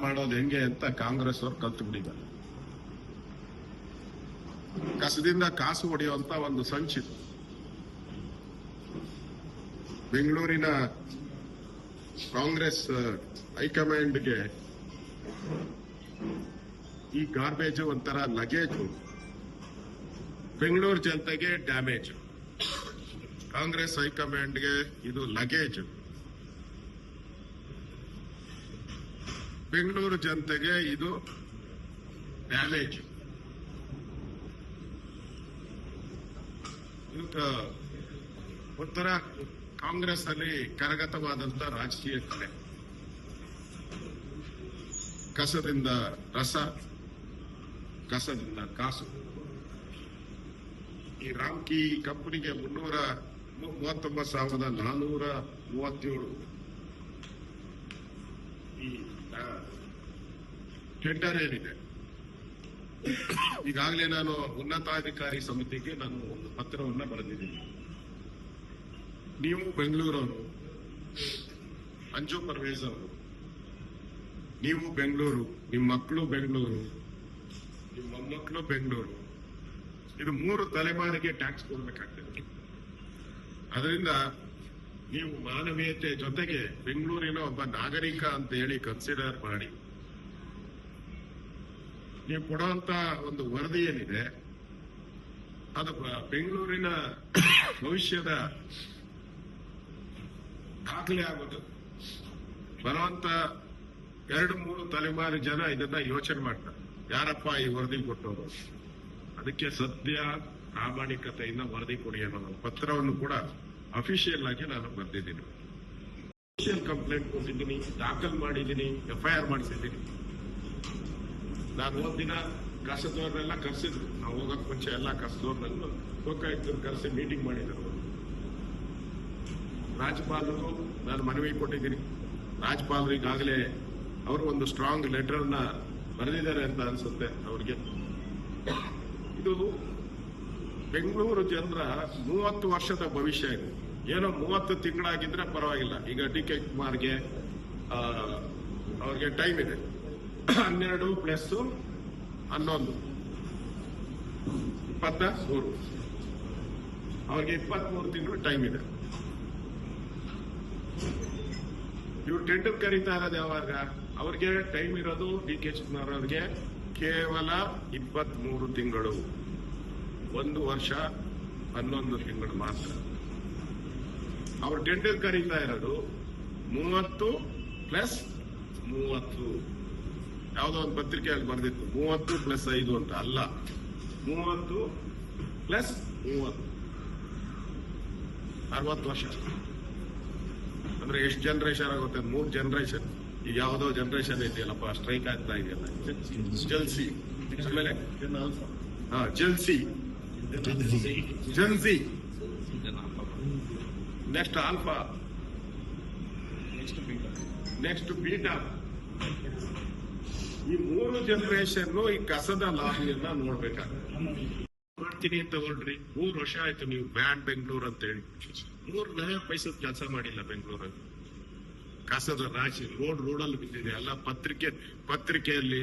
ಮಾಡೋದು ಹೆಂಗೆ ಅಂತ ಕಾಂಗ್ರೆಸ್ ಅವರು ಕಲ್ತು ಬಿಟ್ಟಿದ್ದಾರೆ. ಕಸದಿಂದ ಕಾಸು ಹೊಡೆಯುವಂತ ಒಂದು ಸಂಚಿತು ಬೆಂಗಳೂರಿನ ಕಾಂಗ್ರೆಸ್ ಹೈಕಮಾಂಡ್ಗೆ ಈ ಗಾರ್ಬೇಜ್ ಒಂಥರ ಲಗೇಜು, ಬೆಂಗಳೂರು ಜನತೆಗೆ ಡ್ಯಾಮೇಜ್. ಕಾಂಗ್ರೆಸ್ ಹೈಕಮಾಂಡ್ಗೆ ಇದು ಲಗೇಜ್, ಬೆಂಗಳೂರು ಜನತೆಗೆ ಇದು ಡ್ಯಾಮೇಜ್. ಒಂಥರ ಕಾಂಗ್ರೆಸ್ ಅಲ್ಲಿ ಕರಗತವಾದಂತ ರಾಜಕೀಯ ಕಲೆ. ಕಸದಿಂದ ರಸ, ಕಸದಿಂದ ಕಾಸು. ಈ ರಾಮ್ಕಿ ಕಂಪನಿಗೆ 339,437 ಈ ಟೆಂಡರ್ ಏನಿದೆ. ಈಗಾಗಲೇ ನಾನು ಉನ್ನತಾಧಿಕಾರಿ ಸಮಿತಿಗೆ ನಾನು ಒಂದು ಪತ್ರವನ್ನ ಬರೆದಿದ್ದೀನಿ. ನೀವು ಬೆಂಗಳೂರವರು, ಅಂಜು ಪರ್ವೇಜ್ ಅವರು, ನೀವು ಬೆಂಗಳೂರು, ನಿಮ್ಮ ಮಕ್ಕಳು ಬೆಂಗಳೂರು, ನಿಮ್ಮ ಮೊಮ್ಮಕ್ಕಳು ಬೆಂಗಳೂರು, ಇದು 3 ತಲೆಮಾರಿಗೆ ಟ್ಯಾಕ್ಸ್ ಕೊಡ್ಬೇಕಾಗ್ತದೆ. ಅದರಿಂದ ನೀವು ಮಾನವೀಯತೆ ಜೊತೆಗೆ ಬೆಂಗಳೂರಿನ ಒಬ್ಬ ನಾಗರಿಕ ಅಂತ ಹೇಳಿ ಕನ್ಸಿಡರ್ ಮಾಡಿ ನೀವು ಕೊಡುವಂತ ಒಂದು ವರದಿ ಏನಿದೆ ಅದು ಬೆಂಗಳೂರಿನ ಭವಿಷ್ಯದ ದಾಖಲೆ ಆಗೋದು. ಬರುವಂತ 2-3 ತಲೆಮಾರು ಜನ ಇದನ್ನ ಯೋಚನೆ ಮಾಡ್ತಾರೆ, ಯಾರಪ್ಪ ಈ ವರದಿ ಕೊಟ್ಟವರು. ಅದಕ್ಕೆ ಸತ್ಯ ಪ್ರಾಮಾಣಿಕತೆಯಿಂದ ವರದಿ ಕೊಡಿ ಅನ್ನೋ ಪತ್ರವನ್ನು ಕೂಡ ಅಫಿಷಿಯಲ್ ಆಗಿ ನಾನು ಬರೆದಿದ್ದೀನಿ. ಅಫಿಷಿಯಲ್ ಕಂಪ್ಲೇಂಟ್ ಕೊಟ್ಟಿದ್ದೀನಿ, ದಾಖಲು ಮಾಡಿದ್ದೀನಿ, FIR ಮಾಡಿಸಿದ್ದೀನಿ. ನಾನು ಒಂದಿನ ಕಸದವ್ರನ್ನೆಲ್ಲ ಕರೆಸಿದ್ರು. ನಾವು ಹೋಗಕ್ ಮುಂಚೆ ಎಲ್ಲ ಕಸದವ್ರನ್ನೆಲ್ಲ ಲೋಕಾಯುಕ್ತರು ಕರೆಸಿ ಮೀಟಿಂಗ್ ಮಾಡಿದ್ರು. ರಾಜ್ಯಪಾಲರು ನಾನು ಮನವಿ ಕೊಟ್ಟಿದ್ದೀನಿ. ರಾಜ್ಯಪಾಲರು ಈಗಾಗಲೇ ಅವರು ಒಂದು ಸ್ಟ್ರಾಂಗ್ ಲೆಟರ್ ಅನ್ನ ಬರೆದಿದ್ದಾರೆ ಅಂತ ಅನ್ಸುತ್ತೆ ಅವ್ರಿಗೆ. ಇದು ಬೆಂಗಳೂರು ಜನರ 30 ವರ್ಷದ ಭವಿಷ್ಯ ಇದೆ. ಏನೋ 30 ತಿಂಗಳಾಗಿದ್ರೆ ಪರವಾಗಿಲ್ಲ. ಈಗ DK ಕುಮಾರ್ಗೆ ಅವ್ರಿಗೆ ಟೈಮ್ ಇದೆ, 12 + 11 23. ಅವ್ರಿಗೆ 23 ತಿಂಗಳು ಟೈಮ್ ಇದೆ. ಇವ್ರು ಟೆಂಡರ್ ಕರೀತಾ ಇರೋದು ಯಾವಾಗ? ಅವ್ರಿಗೆ ಟೈಮ್ ಇರೋದು DK ಶಿವಕುಮಾರ್ ಅವ್ರಿಗೆ ಕೇವಲ 23 ತಿಂಗಳು, 1 ವರ್ಷ 11 ತಿಂಗಳು ಮಾತ್ರ. ಅವ್ರು ಟೆಂಡರ್ ಕರೀತಾ ಇರೋದು 30 + 30. ಯಾವುದೋ ಒಂದು ಪತ್ರಿಕೆಯಲ್ಲಿ ಬರೆದಿತ್ತು 30 + 5 ಅಂತ. ಅಲ್ಲ, 30 + 30, 60 ವರ್ಷ. ಅಂದ್ರೆ ಎಷ್ಟು ಜನರೇಷನ್ ಆಗುತ್ತೆ? 3 ಜನರೇಷನ್. ಈಗ ಯಾವುದೋ ಜನರೇಷನ್ ಇದೆಯಲ್ಲಪ್ಪ, ಸ್ಟ್ರೈಕ್ ಆಗ್ತಾ ಇದೆಯಲ್ಲ, ಜಲ್ಸಿ, ಆಮೇಲೆ ಜನ್ಸಿ, ನೆಕ್ಸ್ಟ್ ಆಲ್ಫಾ, ನೆಕ್ಸ್ಟ್ ಬೀಟಾ. ಈ 3 ಜನರೇಷನ್ ಈ ಕಸದ ಲಾಭಿಯನ್ನ ನೋಡ್ಬೇಕಾಗುತ್ತೆ. ಮಾಡ್ತೀನಿ ಅಂತ ಹೊರಡ್ರಿ, 3 ವರ್ಷ ಆಯ್ತು ನೀವು ಬ್ಯಾನ್ ಬೆಂಗಳೂರು ಅಂತ ಹೇಳಿ. 3 ಪೈಸದ ಕೆಲಸ ಮಾಡಿಲ್ಲ ಬೆಂಗಳೂರಲ್ಲಿ. ಕಸದ ರಾಶಿ ರೋಡಲ್ಲಿ ಬಿದ್ದಿದೆ. ಎಲ್ಲ ಪತ್ರಿಕೆಯಲ್ಲಿ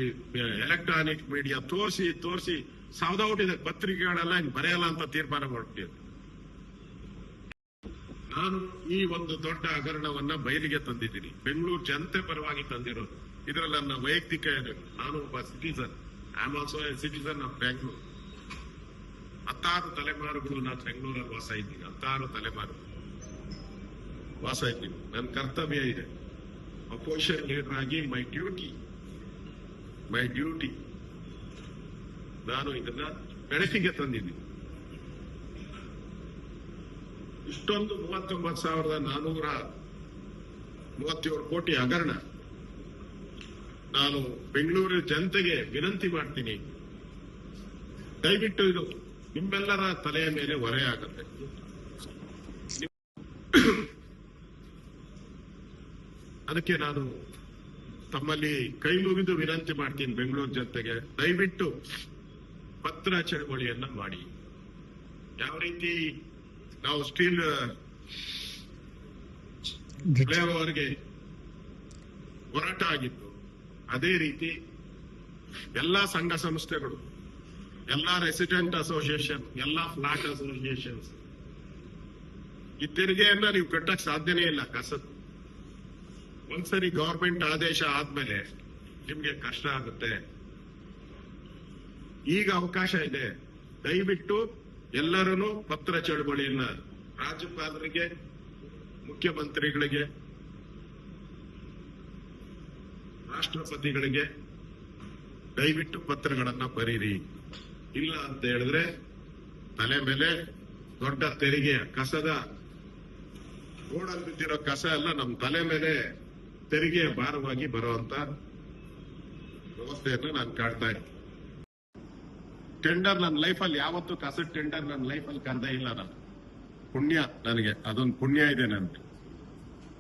ಎಲೆಕ್ಟ್ರಾನಿಕ್ ಮೀಡಿಯಾ ತೋರಿಸಿ ಸಾವ್ದಾಬಿಟ್ಟಿದೆ. ಪತ್ರಿಕೆಗಳೆಲ್ಲ ಇನ್ ಬರೆಯಲ್ಲ ಅಂತ ತೀರ್ಮಾನ ಮಾಡ್ಬಿಟ್ಟಿದೆ. ನಾನು ಈ ಒಂದು ದೊಡ್ಡ ಹಗರಣವನ್ನ ಬಯಲಿಗೆ ತಂದಿದ್ದೀನಿ. ಬೆಂಗಳೂರು ಜನತೆ ಪರವಾಗಿ ತಂದಿರೋದು. ಇದರಲ್ಲಿ ನನ್ನ ವೈಯಕ್ತಿಕ ನಾನು ಒಬ್ಬ citizen, I am also A citizen of Bengaluru. 16 ತಲೆಮಾರುಗಳು ನಾನು ಬೆಂಗಳೂರಲ್ಲಿ ವಾಸ ಇದ್ದೀನಿ. 16 ತಲೆಮಾರು ವಾಸ ಇದ್ದೀನಿ. ನನ್ನ ಕರ್ತವ್ಯ ಇದೆ. ಅಪೋಸಿಷನ್ ಲೀಡರ್ ಆಗಿ ಮೈ ಡ್ಯೂಟಿ ನಾನು ಇದನ್ನ ಬೆಳಕಿಗೆ ತಂದಿದ್ದೀನಿ. ಇಷ್ಟೊಂದು 39,437 ಕೋಟಿ ಹಗರಣ. ನಾನು ಬೆಂಗಳೂರಿನ ಜನತೆಗೆ ವಿನಂತಿ ಮಾಡ್ತೀನಿ, ದಯವಿಟ್ಟು ಇದು ನಿಮ್ಮೆಲ್ಲರ ತಲೆಯ ಮೇಲೆ ಹೊರೆ ಆಗುತ್ತೆ. ಅದಕ್ಕೆ ನಾನು ತಮ್ಮಲ್ಲಿ ಕೈ ಮುಗಿದು ವಿನಂತಿ ಮಾಡ್ತೀನಿ ಬೆಂಗಳೂರು ಜನತೆಗೆ, ದಯವಿಟ್ಟು ಪತ್ರ ಚಳವಳಿಯನ್ನ ಮಾಡಿ. ಯಾವ ರೀತಿ ನಾವು ಸ್ಟೀಲ್ ಫ್ಲೇವರ್ಗೆ ಹೋರಾಟ ಆಗಿತ್ತು, ಅದೇ ರೀತಿ ಎಲ್ಲಾ ಸಂಘ ಸಂಸ್ಥೆಗಳು, ಎಲ್ಲಾ ರೆಸಿಡೆಂಟ್ ಅಸೋಸಿಯೇಷನ್, ಎಲ್ಲಾ ಫ್ಲಾಟ್ ಅಸೋಸಿಯೇಷನ್ಸ್ ಈ ತೆರಿಗೆಯನ್ನ ನೀವು ಕಟ್ಟಕ್ ಸಾಧ್ಯನೇ ಇಲ್ಲ. ಕಸದ್ ಒಂದ್ಸರಿ ಗವರ್ಮೆಂಟ್ ಆದೇಶ ಆದ್ಮೇಲೆ ನಿಮ್ಗೆ ಕಷ್ಟ ಆಗುತ್ತೆ. ಈಗ ಅವಕಾಶ ಇದೆ. ದಯವಿಟ್ಟು ಎಲ್ಲರೂ ಪತ್ರ ಚಳವಳಿಯನ್ನ ರಾಜ್ಯಪಾಲರಿಗೆ, ಮುಖ್ಯಮಂತ್ರಿಗಳಿಗೆ, ರಾಷ್ಟ್ರಪತಿಗಳಿಗೆ ದಯವಿಟ್ಟು ಪತ್ರಗಳನ್ನ ಬರೀರಿ. ಇಲ್ಲ ಅಂತ ಹೇಳಿದ್ರೆ ತಲೆ ಮೇಲೆ ದೊಡ್ಡ ತೆರಿಗೆಯ ಕಸದ ರೋಡಲ್ಲಿ ಬಿದ್ದಿರೋ ಕಸ ಎಲ್ಲ ನಮ್ಮ ತಲೆ ಮೇಲೆ ತೆರಿಗೆಯ ಭಾರವಾಗಿ ಬರುವಂತ ವ್ಯವಸ್ಥೆಯನ್ನು ನಾನು ಕಾಡ್ತಾ ಇದ್ದೀನಿ. ಟೆಂಡರ್ ನನ್ನ ಲೈಫಲ್ಲಿ ಯಾವತ್ತೂ ಕಸದ ಟೆಂಡರ್ ನನ್ನ ಲೈಫಲ್ಲಿ ಕರೆದೇ ಇಲ್ಲ. ನಾನು ಪುಣ್ಯ, ನನಗೆ ಅದೊಂದು ಪುಣ್ಯ ಇದೆ ನನ್ಗೆ.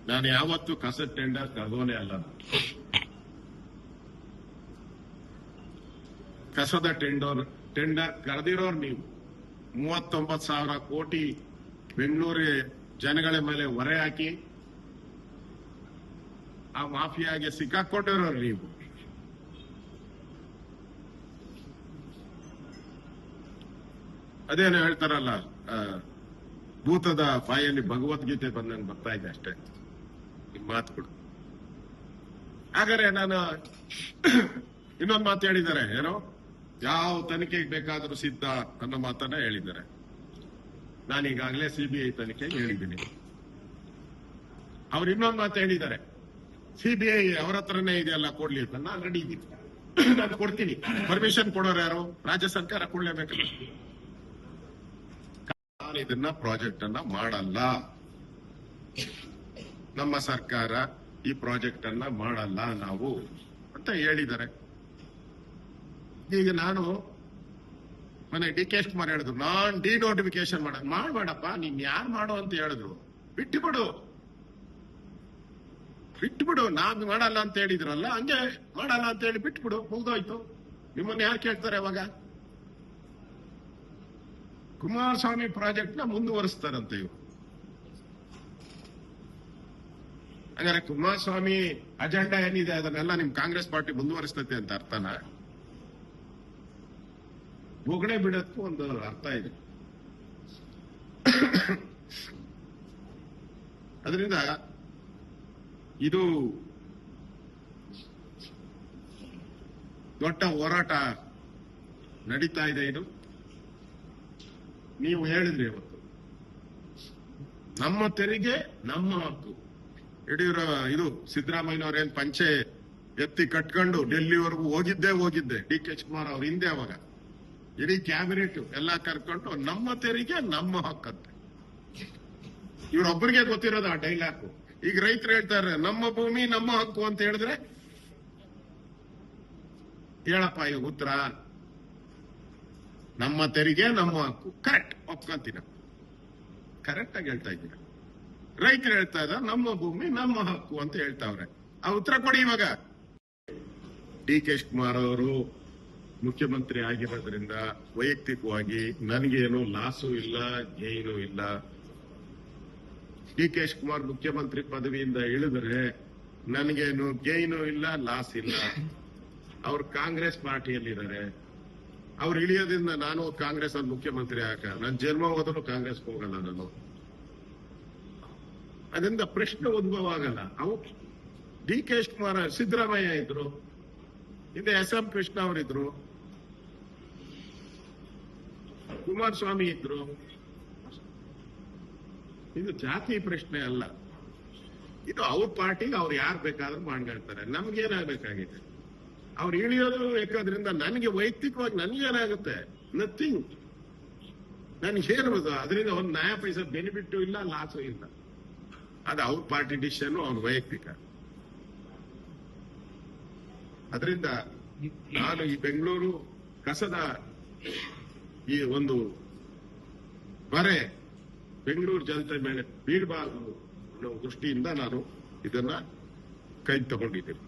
ನಾನು ಯಾವತ್ತೂ ಕಸದ ಟೆಂಡರ್ ಕರೆದೋನೇ ಅಲ್ಲ. ಕಸದ ಟೆಂಡರ್ ಕರೆದಿರೋರು ನೀವು. 39,000 ಕೋಟಿ ಬೆಂಗಳೂರು ಜನಗಳ ಮೇಲೆ ಹೊರೆ ಹಾಕಿ ಆ ಮಾಫಿಯಾಗೆ ಸಿಕ್ಕಾಕೊಂಡಿರೋರು ನೀವು. ಅದೇನು ಹೇಳ್ತಾರಲ್ಲ, ಭೂತದ ಬಾಯಲ್ಲಿ ಭಗವದ್ಗೀತೆ ಬಂದಂಗೆ ಬರ್ತಾ ಇದೆ ಅಷ್ಟೇ ನಿಮ್ ಮಾತುಗಳು. ಹಾಗಾದ್ರೆ ನಾನು ಇನ್ನೊಂದು ಮಾತು ಹೇಳಿದ್ದಾರೆ, ಏನೋ ಯಾವ ತನಿಖೆಗೆ ಬೇಕಾದರೂ ಸಿದ್ಧ ಅನ್ನೋ ಮಾತನ್ನ ಹೇಳಿದ್ದಾರೆ. ನಾನು ಈಗಾಗಲೇ ಸಿಬಿಐ ತನಿಖೆಗೆ ಹೇಳಿದ್ದೀನಿ. ಅವ್ರು ಇನ್ನೊಂದು ಮಾತು ಹೇಳಿದ್ದಾರೆ, ಸಿಬಿಐ ಅವ್ರ ಹತ್ರನೇ ಇದೆಯಲ್ಲ ಕೊಡ್ಲಿ ಅಂತ. ನಾನು ರೆಡಿ ಇದ್ದೀನಿ, ನಾನು ಕೊಡ್ತೀನಿ. ಪರ್ಮಿಷನ್ ಕೊಡೋರು ಯಾರು? ರಾಜ್ಯ ಸರ್ಕಾರ ಕೊಡ್ಲೇಬೇಕಲ್ಲ. ನಾನು ಇದನ್ನ ಪ್ರಾಜೆಕ್ಟ್ ಅನ್ನ ಮಾಡಲ್ಲ, ನಮ್ಮ ಸರ್ಕಾರ ಈ ಪ್ರಾಜೆಕ್ಟ್ ಅನ್ನ ಮಾಡಲ್ಲ ನಾವು ಅಂತ ಹೇಳಿದ್ದಾರೆ. ಈಗ ನಾನು ಮನೆ ಡಿ ಕೆ ಶಿವಕುಮಾರ್ ಹೇಳಿದ್ರು, ನಾನ್ ಡಿನೋಟಿಫಿಕೇಶನ್ ಮಾಡಬೇಡಪ್ಪ, ನೀನ್ ಯಾರು ಮಾಡೋ ಅಂತ ಹೇಳಿದ್ರು. ಬಿಟ್ಟುಬಿಡು, ನಾನ್ ಮಾಡಲ್ಲ ಅಂತ ಹೇಳಿದ್ರಲ್ಲ, ಹಂಗೆ ಮಾಡಲ್ಲ ಅಂತ ಹೇಳಿ ಬಿಟ್ಬಿಡು, ಮುಗ್ದೋಯ್ತು. ನಿಮ್ಮನ್ನ ಯಾರು ಕೇಳ್ತಾರೆ ಅವಾಗ? ಕುಮಾರಸ್ವಾಮಿ ಪ್ರಾಜೆಕ್ಟ್ ನ ಮುಂದುವರಿಸ್ತಾರಂತೆ ಇವರು. ಹಾಗಾದ್ರೆ ಕುಮಾರಸ್ವಾಮಿ ಅಜೆಂಡಾ ಏನಿದೆ ಅದನ್ನೆಲ್ಲ ನಿಮ್ ಕಾಂಗ್ರೆಸ್ ಪಾರ್ಟಿ ಮುಂದುವರಿಸ್ತೈತೆ ಅಂತ ಅರ್ಥನ? ಬೊಗಣೆ ಬಿಡೋದಕ್ಕೂ ಒಂದು ಅರ್ಥ ಇದೆ. ಅದರಿಂದ ಇದು ದೊಡ್ಡ ಹೋರಾಟ ನಡೀತಾ ಇದೆ. ಇದು ನೀವು ಹೇಳಿದ್ರಿ ಇವತ್ತು, ನಮ್ಮ ತೆರಿಗೆ ನಮ್ಮ ಹಕ್ಕು. ಇದು ಸಿದ್ದರಾಮಯ್ಯನವ್ರೇನ್ ಪಂಚೆ ಎತ್ತಿ ಕಟ್ಕೊಂಡು ಡೆಲ್ಲಿವರೆಗೂ ಹೋಗಿದ್ದೆ ಡಿ ಕೆ ಶಿವಕುಮಾರ್ ಅವ್ರ ಹಿಂದೆ. ಅವಾಗ ಇಡೀ ಕ್ಯಾಬಿನೆಟ್ ಎಲ್ಲ ಕರ್ಕೊಂಡು ನಮ್ಮ ತೆರಿಗೆ ನಮ್ಮ ಹಕ್ಕಂತೆ. ಇವ್ರೊಬ್ಬರಿಗೆ ಗೊತ್ತಿರೋದು ಆ ಡೈಲಾಗು. ಈಗ ರೈತರು ಹೇಳ್ತಾರೆ ನಮ್ಮ ಭೂಮಿ ನಮ್ಮ ಹಕ್ಕು ಅಂತ ಹೇಳಿದ್ರೆ, ಹೇಳಪ್ಪ ಈಗ ಉತ್ತರ. ನಮ್ಮ ತೆರಿಗೆ ನಮ್ಮ ಹಕ್ಕು, ಕರೆಕ್ಟ್, ಒಪ್ಕೊಂತೀನ, ಕರೆಕ್ಟ್ ಆಗಿ ಹೇಳ್ತಾ ಇದ್ದೀರ. ರೈತರು ಹೇಳ್ತಾ ಇದ್ದಾರೆ ನಮ್ಮ ಭೂಮಿ ನಮ್ಮ ಹಕ್ಕು ಅಂತ ಹೇಳ್ತಾವ್ರೆ. ಆ ಉತ್ತರ ಕೊಡಿ ಇವಾಗ. ಡಿ ಕೆ ಶಿವಕುಮಾರ್ ಅವರು ಮುಖ್ಯಮಂತ್ರಿ ಆಗಿರೋದ್ರಿಂದ ವೈಯಕ್ತಿಕವಾಗಿ ನನಗೇನು ಲಾಸು ಇಲ್ಲ, ಗೇನು ಇಲ್ಲ. ಡಿ ಕೆ ಶಿವಕುಮಾರ್ ಮುಖ್ಯಮಂತ್ರಿ ಪದವಿಯಿಂದ ಇಳಿದ್ರೆ ನನಗೇನು ಗೇನು ಇಲ್ಲ, ಲಾಸ್ ಇಲ್ಲ. ಅವ್ರು ಕಾಂಗ್ರೆಸ್ ಪಾರ್ಟಿಯಲ್ಲಿದ್ದಾರೆ. ಅವ್ರು ಇಳಿಯೋದ್ರಿಂದ ನಾನು ಕಾಂಗ್ರೆಸ್ ಅಲ್ಲಿ ಮುಖ್ಯಮಂತ್ರಿ ನನ್ನ ಜನ್ಮ ಹೋದರೂ ಕಾಂಗ್ರೆಸ್ ಹೋಗಲ್ಲ ನಾನು. ಅದರಿಂದ ಪ್ರಶ್ನೆ ಉದ್ಭವ ಆಗಲ್ಲ. ಅವು ಡಿ ಕೆ ಶಿವಕುಮಾರ್, ಸಿದ್ದರಾಮಯ್ಯ ಇದ್ರು, ಹಿಂದೆ ಎಸ್.ಎಂ. ಕೃಷ್ಣ ಅವರಿದ್ರು, ಕುಮಾರಸ್ವಾಮಿ ಇದ್ರು. ಇದು ಜಾತಿ ಪ್ರಶ್ನೆ ಅಲ್ಲ. ಇದು ಅವ್ರ ಪಾರ್ಟಿಗೆ ಅವ್ರು ಯಾರು ಬೇಕಾದ್ರೂ ಮಾಡ್ಕೊಳ್ತಾರೆ. ನಮ್ಗೇನಾಗಬೇಕಾಗಿದೆ? ಅವ್ರು ಇಳಿಯೋದು ಬೇಕಾದ್ರಿಂದ ನನಗೆ ವೈಯಕ್ತಿಕವಾಗಿ ನನಗೇನಾಗುತ್ತೆ? ನಥಿಂಗ್. ನನಗೇನಿರೋದು ಅದರಿಂದ ಒಂದು ನ್ಯಾಯ ಪೈಸೆ ಬೆನಿಫಿಟ್ ಇಲ್ಲ, ಲಾಸು ಇಲ್ಲ. ಅದು ಅವ್ರ ಪಾರ್ಟಿ ಡಿಸಿಷನ್, ಅವ್ರ ವೈಯಕ್ತಿಕ. ಅದರಿಂದ ನಾನು ಈ ಬೆಂಗಳೂರು ಕಸದ ಈ ಒಂದು ಬರೆ ಬೆಂಗಳೂರು ಜನತೆ ಮೇಲೆ ಬೀಳಬಾರದು ಅನ್ನೋ ದೃಷ್ಟಿಯಿಂದ ನಾನು ಇದನ್ನ ಕೈ ತಗೊಂಡಿದ್ದೇನೆ.